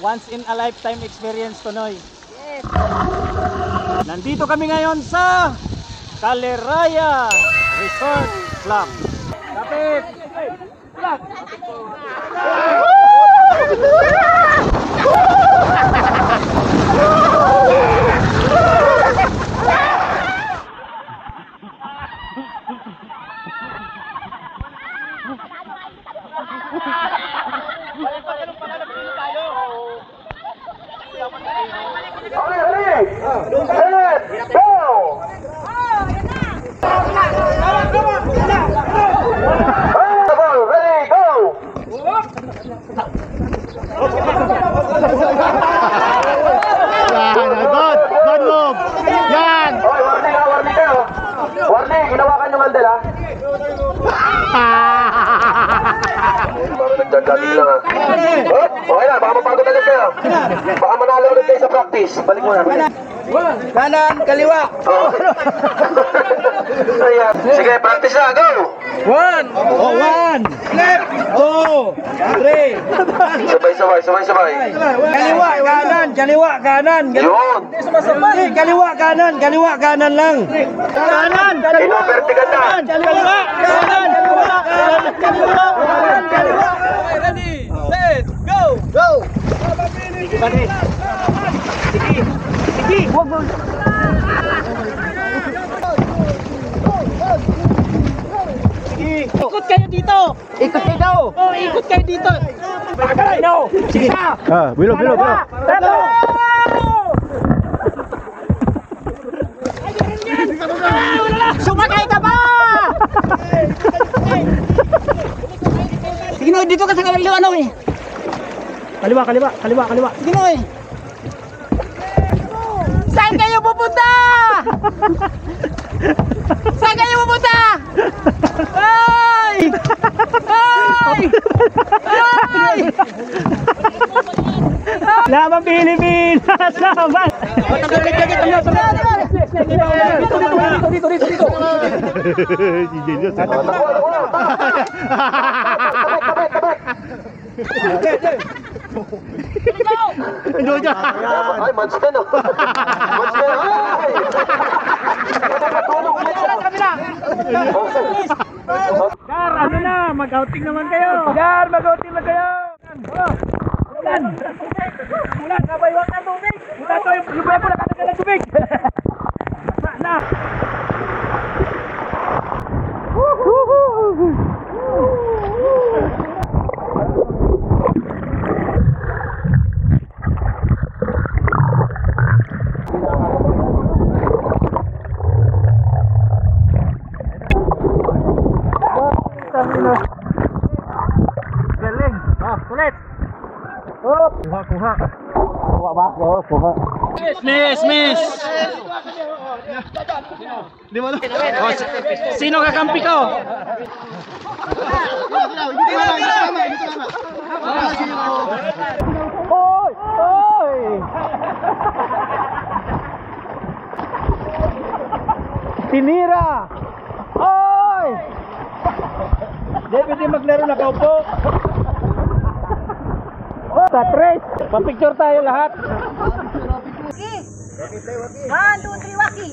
Once in a lifetime experience to, Noy. Yes. Nandito kami ngayon sa Caleraya Resort Club. Kapit! Club! Warning, hinawakan yung handle, ha? Nagdagaling lang, ha? Okay na, baka mapagod agad kayo. Baka manalo ulit kayo sa practice. Balik mo na. Kanan, kaliwa. Ayan. Sige, practice na, go! 1, 1, left, 2, 3. Sabay. Kaliwa, kanan, kaliwa, kanan. Yun! Kaliwa, kanan lang. Kanan, Ino-vertical na. kaliwa, kanan, kaliwa. Ready, set, go! Go! Sige, wag mo. Ikot kayo dito. Ikot kayo. Oh, ikot kayo dito. No. Sige. Bilo. Sumakay ka ba? Sige no, dito ka sa kaliwa ano eh. Kaliwa. Sige no eh. Saan kayo pupunta? Saan kayo pupunta? Ay! Laban Pilipinas! Laban! Dito. Ay, monster no. Monster, ay! Gar, ano na? Mag-outing naman kayo! Ulan, nabaywang na tubig! Mula to yung lubuyan mo, nakatagal ng tubig! Na! Galing! Ulit! Kuha. Kuha ba? Oo, kuha. Miss! Di mo oh, sino kakampi ko? Hoy! Tinira! Hoy! Di pwede maglaro na kaupo. Sa tres, papicture tayo lahat. 1, 2, 3, waki.